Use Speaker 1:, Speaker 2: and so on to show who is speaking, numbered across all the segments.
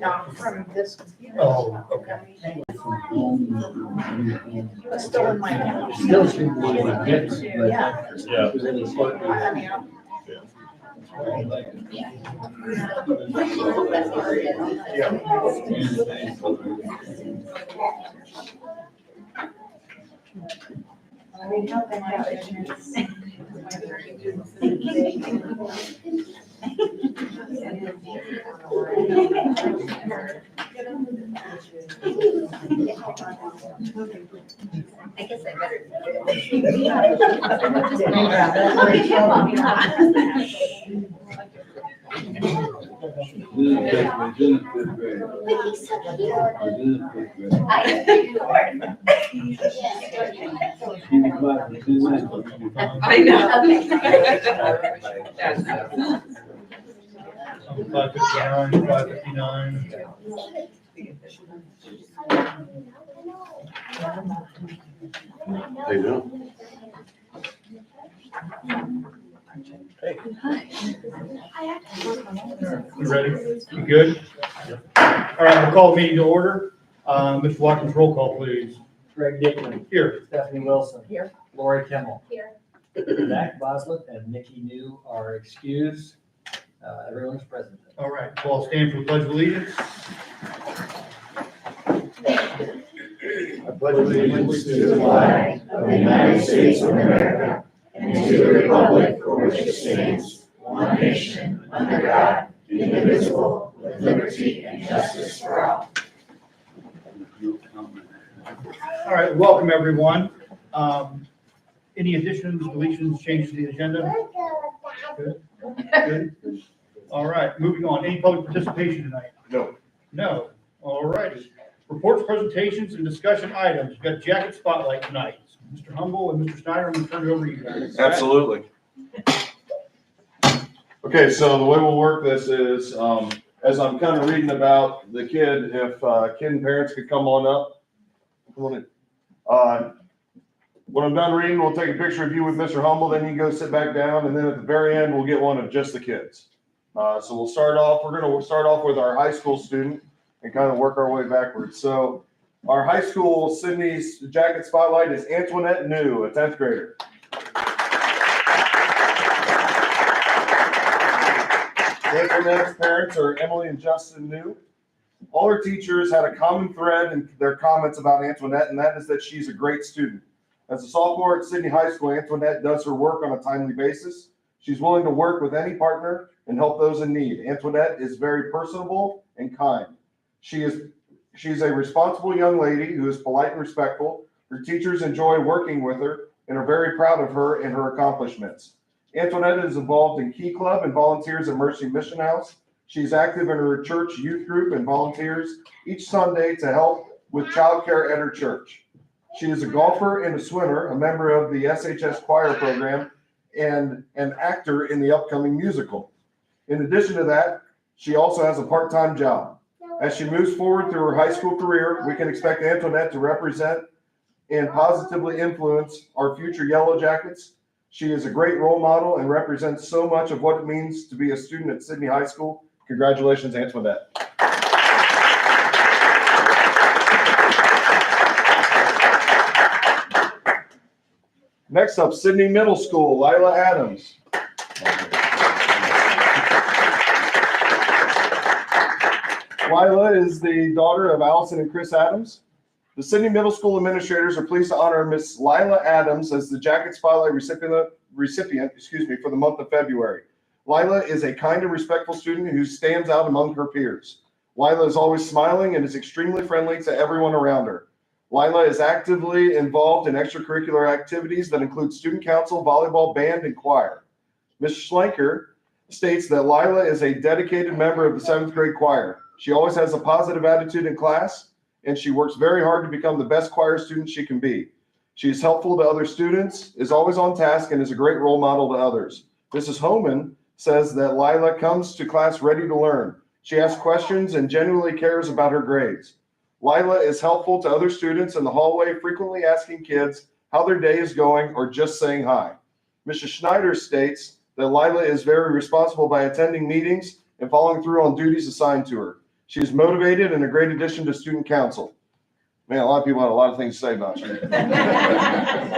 Speaker 1: Not from this.
Speaker 2: Oh, okay.
Speaker 1: But still in my house.
Speaker 3: Still shouldn't be any gifts, but.
Speaker 1: Yeah.
Speaker 2: Yeah.
Speaker 3: It was in the sport.
Speaker 1: I mean, I mean, how they have it.
Speaker 4: I guess I better.
Speaker 5: I know.
Speaker 2: 5:59, 5:59.
Speaker 6: How you doing?
Speaker 2: You ready? You good? All right, we'll call the meeting to order. Mr. Watkins, roll call, please.
Speaker 3: Greg Dickley.
Speaker 2: Here.
Speaker 3: Stephanie Wilson.
Speaker 1: Here.
Speaker 3: Lori Kimmel.
Speaker 4: Here.
Speaker 3: Zach Boslett and Nikki New are excused. Everyone's present.
Speaker 2: All right, so I'll stand for the pledge of allegiance.
Speaker 6: I pledge allegiance to the flag of the United States of America and to the republic for which it stands, one nation, under God, indivisible, with liberty and justice for all.
Speaker 2: All right, welcome, everyone. Any additions, deletions, changes to the agenda? Good. Good. All right, moving on. Any public participation tonight?
Speaker 6: No.
Speaker 2: No. All righty. Reports, presentations, and discussion items. We've got jacket spotlight tonight. Mr. Humble and Mr. Snyder, I'm going to turn it over to you guys.
Speaker 6: Absolutely. Okay, so the way we'll work this is, as I'm kind of reading about the kid, if kid and parents could come on up. Come on in. When I'm done reading, we'll take a picture of you with Mr. Humble, then you go sit back down, and then at the very end, we'll get one of just the kids. So we'll start off, we're going to start off with our high school student and kind of work our way backwards. So our high school Sidney's jacket spotlight is Antoinette New, a 10th grader. Antoinette's parents are Emily and Justin New. All her teachers had a common thread in their comments about Antoinette, and that is that she's a great student. As a sophomore at Sidney High School, Antoinette does her work on a timely basis. She's willing to work with any partner and help those in need. Antoinette is very personable and kind. She's a responsible young lady who is polite and respectful. Her teachers enjoy working with her and are very proud of her and her accomplishments. Antoinette is involved in Key Club and volunteers at Mercy Mission House. She's active in her church youth group and volunteers each Sunday to help with childcare at her church. She is a golfer and a swimmer, a member of the SHS choir program, and an actor in the upcoming musical. In addition to that, she also has a part-time job. As she moves forward through her high school career, we can expect Antoinette to represent and positively influence our future Yellow Jackets. She is a great role model and represents so much of what it means to be a student at Sidney High School. Congratulations, Antoinette. Next up, Sidney Middle School, Lila Adams. Lila is the daughter of Allison and Chris Adams. The Sidney Middle School administrators are pleased to honor Miss Lila Adams as the Jacket Spotlight recipient for the month of February. Lila is a kind and respectful student who stands out among her peers. Lila is always smiling and is extremely friendly to everyone around her. Lila is actively involved in extracurricular activities that include student council, volleyball, band, and choir. Ms. Schlenker states that Lila is a dedicated member of the 7th grade choir. She always has a positive attitude in class, and she works very hard to become the best choir student she can be. She is helpful to other students, is always on task, and is a great role model to others. Mrs. Homan says that Lila comes to class ready to learn. She asks questions and genuinely cares about her grades. Lila is helpful to other students in the hallway, frequently asking kids how their day is going or just saying hi. Mrs. Schneider states that Lila is very responsible by attending meetings and following through on duties assigned to her. She is motivated and a great addition to student council. Man, a lot of people have a lot of things to say about you.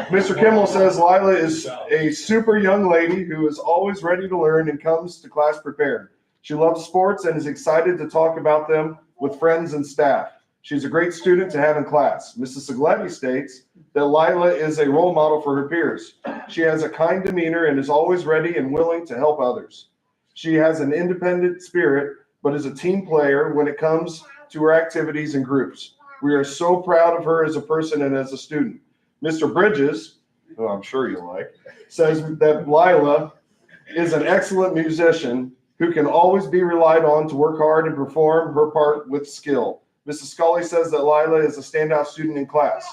Speaker 6: Mr. Kimmel says Lila is a super young lady who is always ready to learn and comes to class prepared. She loves sports and is excited to talk about them with friends and staff. She's a great student to have in class. Mrs. Segletti states that Lila is a role model for her peers. She has a kind demeanor and is always ready and willing to help others. She has an independent spirit, but is a team player when it comes to her activities and groups. We are so proud of her as a person and as a student. Mr. Bridges, who I'm sure you like, says that Lila is an excellent musician who can always be relied on to work hard and perform her part with skill. Mrs. Scully says that Lila is a standout student in class.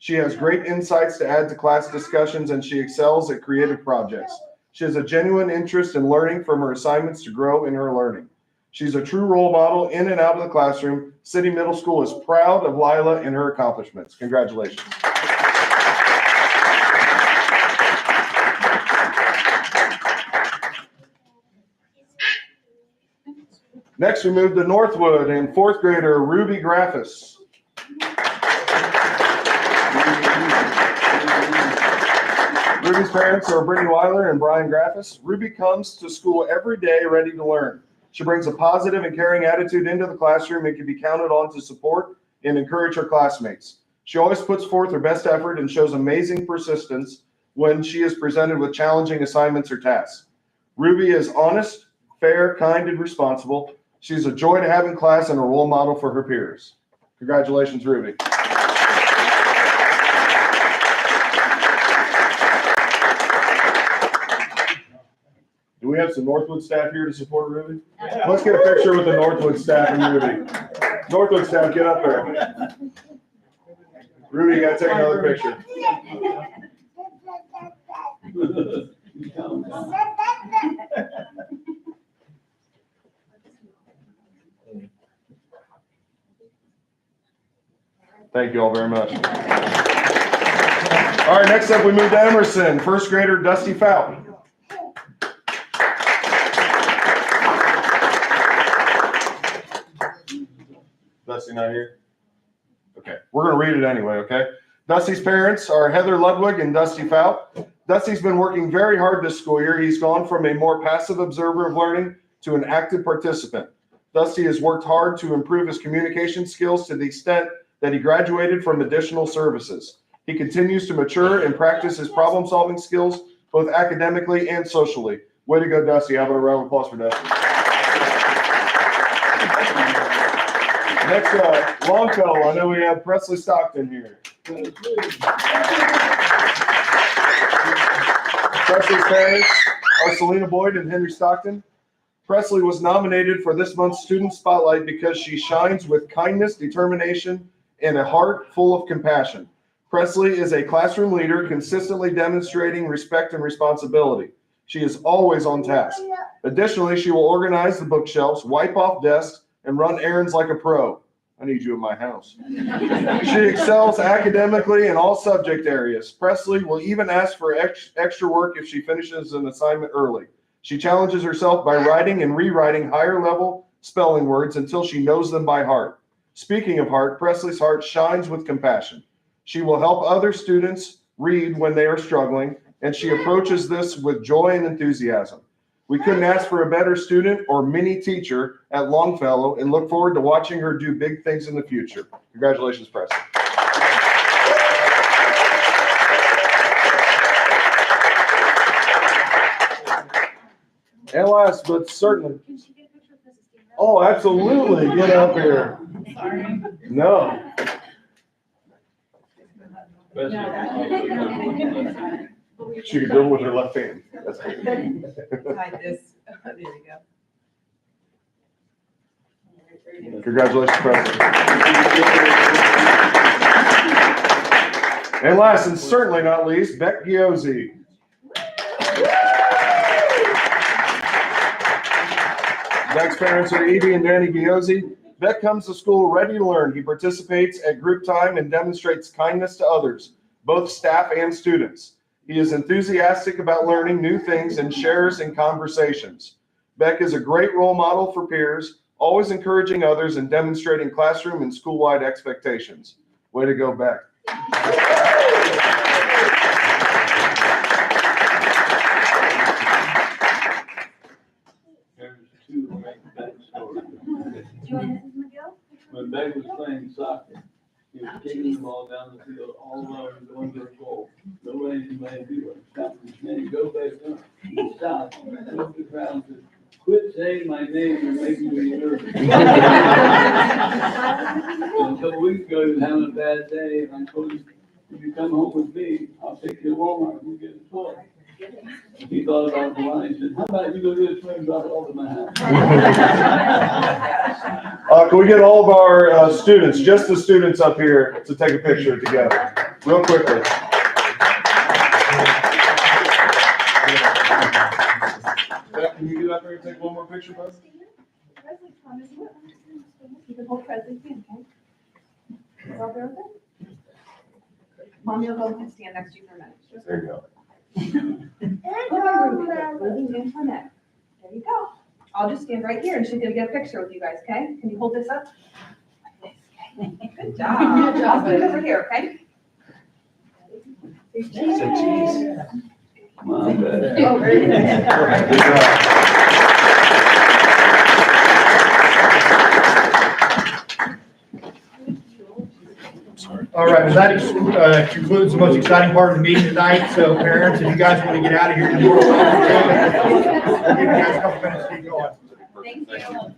Speaker 6: She has great insights to add to class discussions, and she excels at creative projects. She has a genuine interest in learning from her assignments to grow in her learning. She's a true role model in and out of the classroom. City Middle School is proud of Lila and her accomplishments. Congratulations. Next, we move to Northwood and fourth grader Ruby Graffis. Ruby's parents are Brittany Weiler and Brian Graffis. Ruby comes to school every day ready to learn. She brings a positive and caring attitude into the classroom and can be counted on to support and encourage her classmates. She always puts forth her best effort and shows amazing persistence when she is presented with challenging assignments or tasks. Ruby is honest, fair, kind, and responsible. She's a joy to have in class and a role model for her peers. Congratulations, Ruby. Do we have some Northwood staff here to support Ruby? Let's get a picture with the Northwood staff and Ruby. Northwood staff, get up there. Ruby, you gotta take another picture. Thank you all very much. All right, next up we move to Emerson, first grader Dusty Fountain. Dusty not here? Okay, we're gonna read it anyway, okay? Dusty's parents are Heather Ludwig and Dusty Fout. Dusty's been working very hard this school year. He's gone from a more passive observer of learning to an active participant. Dusty has worked hard to improve his communication skills to the extent that he graduated from additional services. He continues to mature and practice his problem-solving skills, both academically and socially. Way to go, Dusty. How about a round of applause for Dusty? Next up, Longfellow. I know we have Presley Stockton here. Presley's parents are Selena Boyd and Henry Stockton. Presley was nominated for this month's Student Spotlight because she shines with kindness, determination, and a heart full of compassion. Presley is a classroom leader, consistently demonstrating respect and responsibility. She is always on task. Additionally, she will organize the bookshelves, wipe off desks, and run errands like a pro. I need you in my house. She excels academically in all subject areas. Presley will even ask for extra work if she finishes an assignment early. She challenges herself by writing and rewriting higher level spelling words until she knows them by heart. Speaking of heart, Presley's heart shines with compassion. She will help other students read when they are struggling, and she approaches this with joy and enthusiasm. We couldn't ask for a better student or mini teacher at Longfellow and look forward to watching her do big things in the future. Congratulations, Presley. And last but certainly, oh, absolutely, get up here.
Speaker 5: Sorry.
Speaker 6: No. She could do it with her left hand. That's good.
Speaker 5: Hide this. There you go.
Speaker 6: Congratulations, President. And last and certainly not least, Beck Giozzi. Next parents are Evie and Danny Giozzi. Beck comes to school ready to learn. He participates at group time and demonstrates kindness to others, both staff and students. He is enthusiastic about learning new things and shares in conversations. Beck is a great role model for peers, always encouraging others and demonstrating classroom and school-wide expectations. Way to go, Beck.
Speaker 4: There's two great backstories.
Speaker 1: Join Mrs. McGill?
Speaker 4: When Beck was playing soccer, he was kicking the ball down the field all alone going to the goal. Nobody in my field stopped his name, go back up. He stopped, looked at the crowd and said, quit saying my name, you're making me nervous. And a couple weeks ago, he was having a bad day, and I told him, if you come home with me, I'll take you to Walmart and get a toy. He thought about the line, he said, how about you go get a toy and drop it off at my house?
Speaker 6: Can we get all of our students, just the students up here, to take a picture together, real quickly? Beth, can you get up here and take one more picture, bud?
Speaker 1: You can hold Presley's hand, okay? Is all there with it? Mommy will go and stand next to you for a minute.
Speaker 6: There you go.
Speaker 1: Holding in her neck. There you go. I'll just stand right here and she's gonna get a picture with you guys, okay? Can you hold this up? Like this, okay? Good job. Good job. I'll stand over here, okay?
Speaker 4: My bad.
Speaker 1: Oh, very good.
Speaker 6: Good job.
Speaker 2: All right, well, that concludes the most exciting part of the meeting tonight. So parents, if you guys want to get out of here, you're more welcome to. I'll give you guys a couple minutes to keep going.
Speaker 1: Thank you.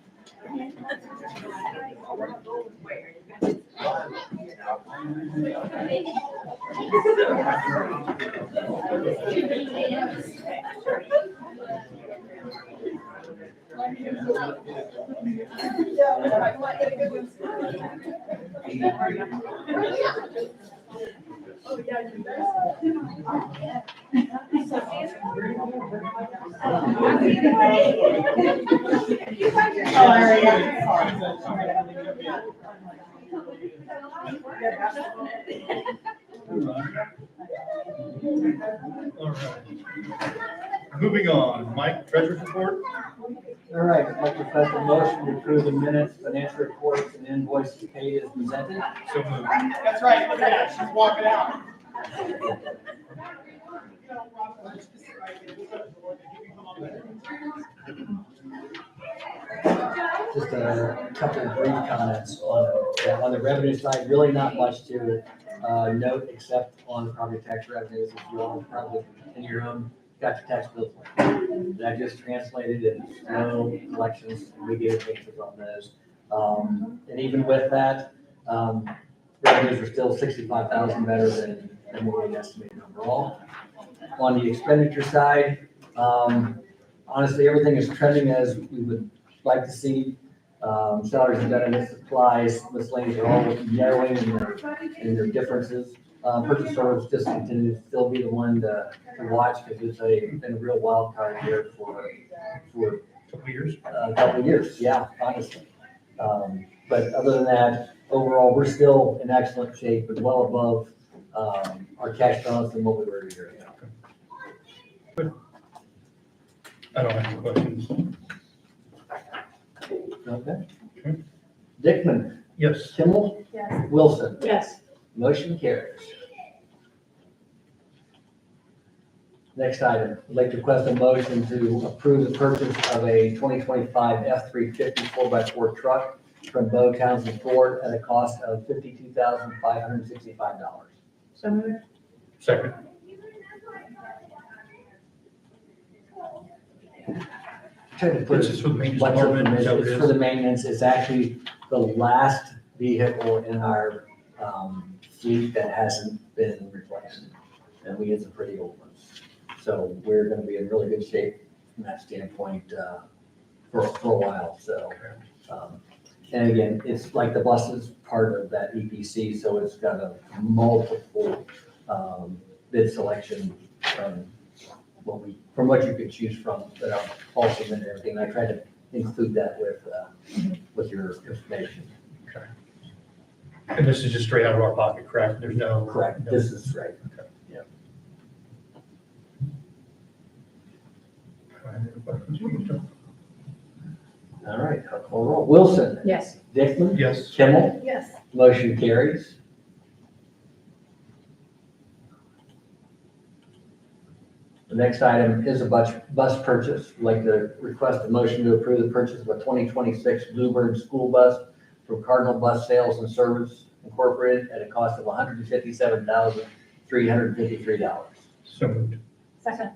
Speaker 2: All right. Moving on, Mike, treasurer's report.
Speaker 3: All right, I'd like to request a motion to approve the minutes, financial reports, and invoices paid as presented.
Speaker 2: So moved.
Speaker 7: That's right, look at that, she's walking out.
Speaker 3: Just a couple of brief comments on the revenue side, really not much to note except on the property tax revenues. If you all probably in your own, got your tax bills. That just translated in no collections, we get fixes on those. And even with that, revenues are still 65,000 better than what we estimated overall. On the expenditure side, honestly, everything is trending as we would like to see. Salaries and benefits, supplies, miscellaneous are all narrowing in their differences. Purchase orders just continue to still be the one to watch because it's been a real wild card here for
Speaker 2: Couple years.
Speaker 3: a couple of years, yeah, honestly. But other than that, overall, we're still in excellent shape, but well above our cash balance than what we were a year ago.
Speaker 2: I don't have any questions.
Speaker 3: Okay.
Speaker 2: Okay.
Speaker 3: Dickman,
Speaker 2: Yes.
Speaker 3: Kimmel,
Speaker 1: Yes.
Speaker 3: Wilson,
Speaker 1: Yes.
Speaker 3: motion carries. Next item, I'd like to request a motion to approve the purchase of a 2025 F-350 4x4 truck from Bo Townsend Ford at a cost of $52,565.
Speaker 1: So moved.
Speaker 2: Second.
Speaker 3: Trying to put
Speaker 2: This is for the maintenance
Speaker 3: what's
Speaker 2: department. Is that what it
Speaker 3: It's
Speaker 2: is?
Speaker 3: for the maintenance. It's actually the last vehicle in our fleet that hasn't been replaced. And we get some pretty old ones. So we're gonna be in really good shape from that standpoint for a while, so. And again, it's like the bus is part of that EPC, so it's got a multiple bid selection from what you could choose from that are all submitted and everything. I tried to include that with your information.
Speaker 2: Okay. And this is just straight out of our pocket, correct? There's no.
Speaker 3: Correct,
Speaker 2: no-
Speaker 3: this is right. All right, I'll call roll. Wilson,
Speaker 5: Yes.
Speaker 3: Dickman,
Speaker 2: Yes.
Speaker 3: Kimmel,
Speaker 5: Yes.
Speaker 3: motion carries. The next item is a bus purchase. I'd like to request a motion to approve the purchase of a 2026 Bluebird school bus from Cardinal Bus Sales and Service Incorporated at a cost of $157,353.
Speaker 2: So moved.
Speaker 5: Second.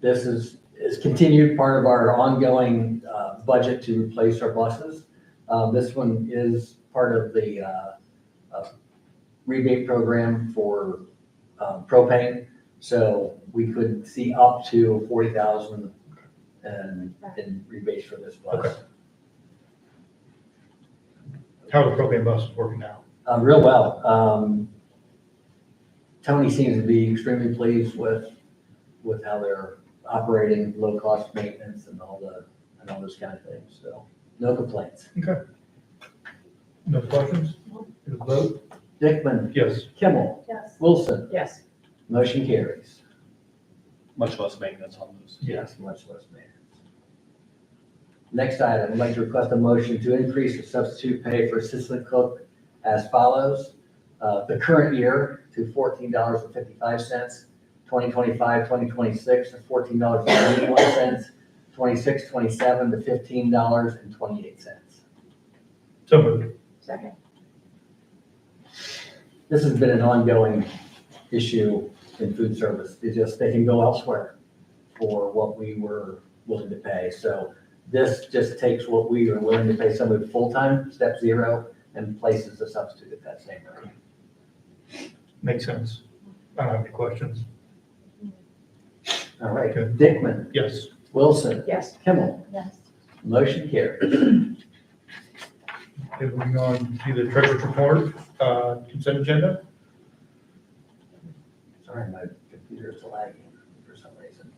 Speaker 3: This is continued part of our ongoing budget to replace our buses. This one is part of the rebate program for propane. So we could see up to 40,000 in rebates for this bus.
Speaker 2: Okay. How are the propane buses working now?
Speaker 3: Real well. Tony seems to be extremely pleased with how they're operating, low cost maintenance and all those kind of things. So no complaints.
Speaker 2: Okay. No questions? Your vote?
Speaker 3: Dickman,
Speaker 2: Yes.
Speaker 3: Kimmel,
Speaker 5: Yes.
Speaker 3: Wilson,
Speaker 5: Yes.
Speaker 3: motion carries.
Speaker 8: Much less maintenance on those.
Speaker 3: Yes, much less maintenance. Next item, I'd like to request a motion to increase the substitute pay for assistant cook as follows. The current year to $14.55, 2025, 2026 to $14.81, 26, 27 to $15.28.
Speaker 2: So moved.
Speaker 5: Second.
Speaker 3: This has been an ongoing issue in food service. They can go elsewhere for what we were willing to pay. So this just takes what we are willing to pay somebody full-time, step zero, and places the substitute at that same rate.
Speaker 2: Makes sense. I don't have any questions.
Speaker 3: All right,
Speaker 2: Okay.
Speaker 3: Dickman,
Speaker 2: Yes.
Speaker 3: Wilson,
Speaker 5: Yes.
Speaker 3: Kimmel,
Speaker 5: Yes.
Speaker 3: motion carries.
Speaker 2: Okay, moving on to the treasurer's report, consent agenda.
Speaker 3: Sorry, my computer is lagging for some reason.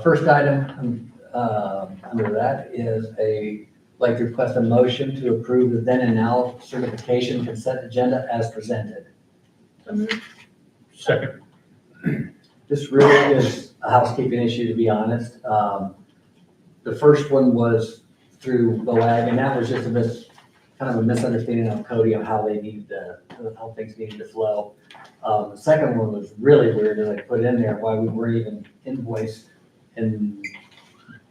Speaker 3: First item under that is like to request a motion to approve the then and now certification consent agenda as presented.
Speaker 2: Second.
Speaker 3: This really is a housekeeping issue, to be honest. The first one was through BOAG, and that was just kind of a misunderstanding on Cody on how how things needed to flow. The second one was really weird, that I put in there why we weren't even invoiced, and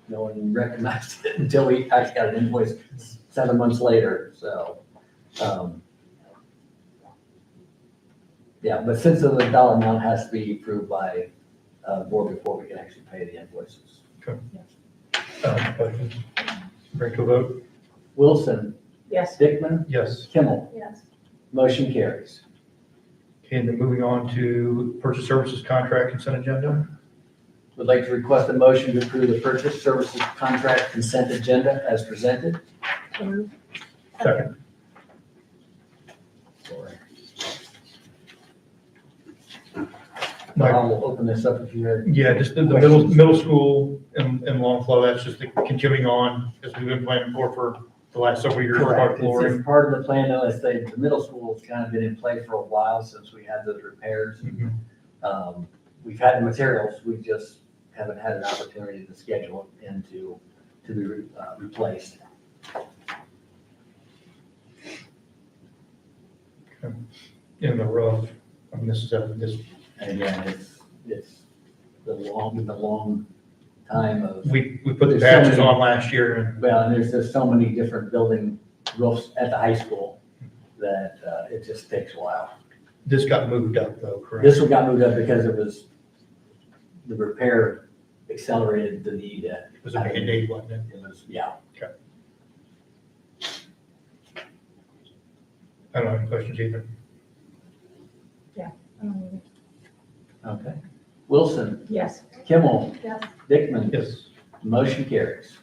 Speaker 3: no one recognized it until we actually got an invoice 7 months later, so. Yeah, but since the dollar amount has to be approved by board before we can actually pay the invoices.
Speaker 2: Questions? Bring to a vote.
Speaker 3: Wilson,
Speaker 5: Yes.
Speaker 3: Dickman,
Speaker 2: Yes.
Speaker 3: Kimmel,
Speaker 5: Yes.
Speaker 3: motion carries.
Speaker 2: Okay, and then moving on to purchase services contract consent agenda.
Speaker 3: Would like to request a motion to approve the purchase services contract consent agenda as presented.
Speaker 2: Second. Mike?
Speaker 3: I'll open this up if you had.
Speaker 2: Yeah, just the middle school in Longfellow, that's just the continuing on as we've been planning for the last several years.
Speaker 3: Correct.
Speaker 2: Flooring.
Speaker 3: It's part of the plan, though, as the middle school has kind of been in play for a while since we had those repairs.
Speaker 2: Mhm.
Speaker 3: We've had the materials, we just haven't had an opportunity to schedule it in to be replaced.
Speaker 2: In the roof, I mean, this is this,
Speaker 3: And again, it's the long time of,
Speaker 2: we put the
Speaker 3: There's so
Speaker 2: patches
Speaker 3: many-
Speaker 2: on last year and
Speaker 3: well, and there's just so many different building roofs at the high school that it just takes a while.
Speaker 2: this got moved up though, correct?
Speaker 3: This one got moved up because the repair accelerated the need.
Speaker 2: It was a Band-Aid, wasn't it?
Speaker 3: It was, yeah.
Speaker 2: I don't have any questions either.
Speaker 3: Okay. Wilson,
Speaker 5: Yes.
Speaker 3: Kimmel,
Speaker 5: Yes.
Speaker 3: Dickman,
Speaker 2: Yes.
Speaker 3: motion carries.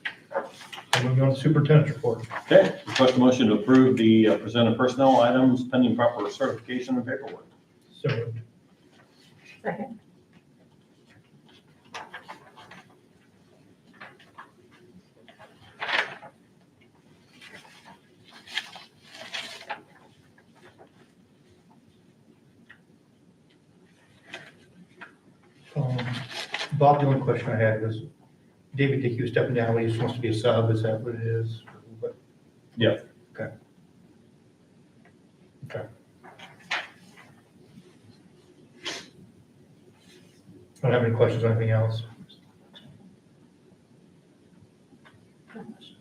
Speaker 2: And moving on to superintendent's report.
Speaker 8: Okay, request a motion to approve the presented personnel items pending proper certification and paperwork.
Speaker 2: So moved.
Speaker 5: Second.
Speaker 2: Bob, the only question I had was, David Dickey was stepping down, he just wants to be a sub, is that what it is?
Speaker 8: Yeah.
Speaker 2: Okay. Okay. I don't have any questions or anything else.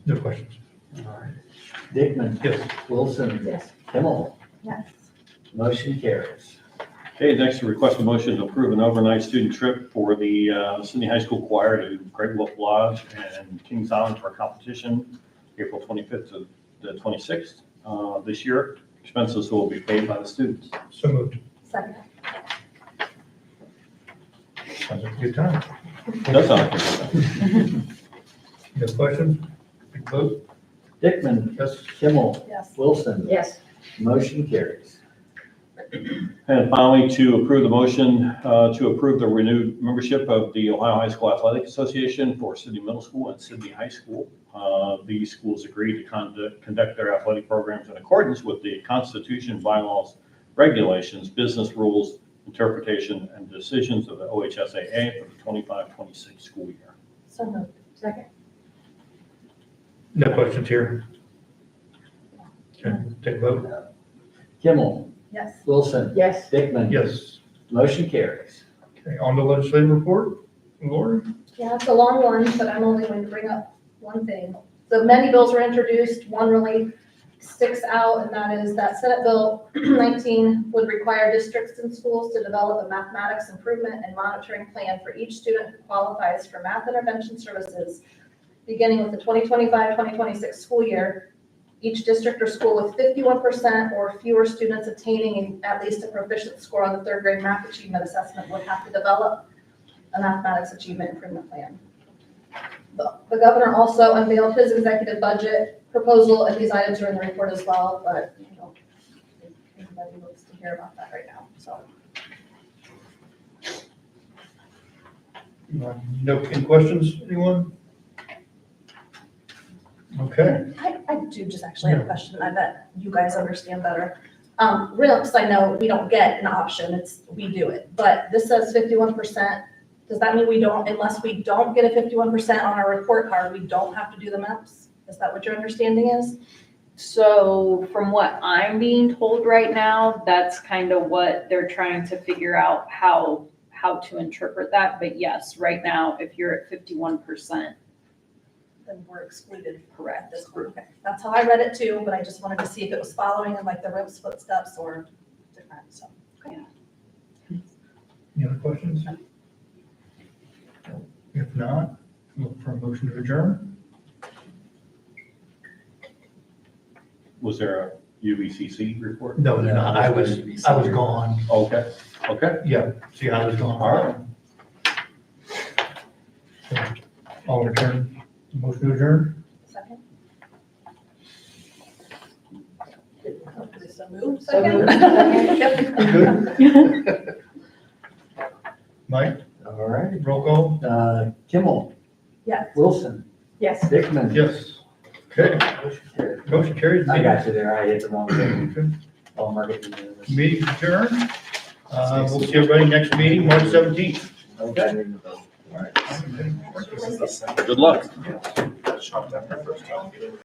Speaker 2: No questions.
Speaker 3: All right. Dickman.
Speaker 2: Yes.
Speaker 3: Wilson.
Speaker 5: Yes.
Speaker 3: Kimmel.
Speaker 5: Yes.
Speaker 3: Motion carries.
Speaker 8: Okay, next, to request a motion to approve an overnight student trip for the Sidney High School Choir to Great Wolf Lodge and Kings Island for a competition, April 25th to the 26th this year. Expenses will be paid by the students.
Speaker 2: So moved.
Speaker 5: Second.
Speaker 2: Sounds like a good time.
Speaker 8: That's not good.
Speaker 2: No questions? Big vote?
Speaker 3: Dickman.
Speaker 2: Yes.
Speaker 3: Kimmel.
Speaker 5: Yes.
Speaker 3: Wilson.
Speaker 5: Yes.
Speaker 3: Motion carries.
Speaker 8: And finally, to approve the motion to approve the renewed membership of the Ohio High School Athletic Association for Sidney Middle School and Sidney High School. These schools agreed to conduct their athletic programs in accordance with the Constitution, bylaws, regulations, business rules, interpretation, and decisions of the OHSAA for the 25-26 school year.
Speaker 5: So moved. Second.
Speaker 2: No questions here? Okay, take a vote.
Speaker 3: Kimmel.
Speaker 5: Yes.
Speaker 3: Wilson.
Speaker 5: Yes.
Speaker 3: Dickman.
Speaker 2: Yes.
Speaker 3: Motion carries.
Speaker 2: Okay, on the legislative report, Lori?
Speaker 9: Yeah, it's a long one, but I'm only going to bring up one thing. So many bills were introduced. One really sticks out, and that is that Senate Bill 19 would require districts and schools to develop a mathematics improvement and monitoring plan for each student who qualifies for math intervention services, beginning with the 2025-2026 school year. Each district or school with 51% or fewer students attaining at least a proficient score on the third grade math achievement assessment would have to develop a mathematics achievement improvement plan. The governor also unveiled his executive budget proposal, and these items are in the report as well, but I don't think anybody wants to hear about that right now, so.
Speaker 2: No, any questions, anyone? Okay,
Speaker 9: I do just actually have a question, I bet you guys understand better. RIPS, I know we don't get an option, we do it, but this says 51%. Does that mean we don't, unless we don't get a 51% on our report card, we don't have to do the MEPS? Is that what your understanding is?
Speaker 10: So from what I'm being told right now, that's kind of what they're trying to figure out how to interpret that. But yes, right now, if you're at 51%,
Speaker 9: Then we're excluded.
Speaker 10: correct.
Speaker 9: This group. Okay. That's how I read it too, but I just wanted to see if it was following in like the RIPS footsteps or different, so.
Speaker 2: any other questions? If not, look for a motion to adjourn.
Speaker 8: Was there a UVCC report?
Speaker 2: No, no, I was gone.
Speaker 8: Okay, okay.
Speaker 2: Yeah, see, I was gone.
Speaker 8: All right.
Speaker 2: I'll return, motion to adjourn.
Speaker 9: Second.
Speaker 5: So moved.
Speaker 2: Good. Mike,
Speaker 3: All right.
Speaker 2: roll call?
Speaker 3: Kimmel.
Speaker 9: Yes.
Speaker 3: Wilson.
Speaker 5: Yes.
Speaker 3: Dickman.
Speaker 2: Yes. Okay,
Speaker 3: Motion carries.
Speaker 2: motion carries.
Speaker 3: I got you there. I hit the wrong thing.
Speaker 2: Okay.
Speaker 3: I'll mark it unanimous.
Speaker 2: Meeting adjourned. We'll see everybody next meeting, March 17th.
Speaker 3: Okay.
Speaker 8: Good luck.
Speaker 6: Shot that first time.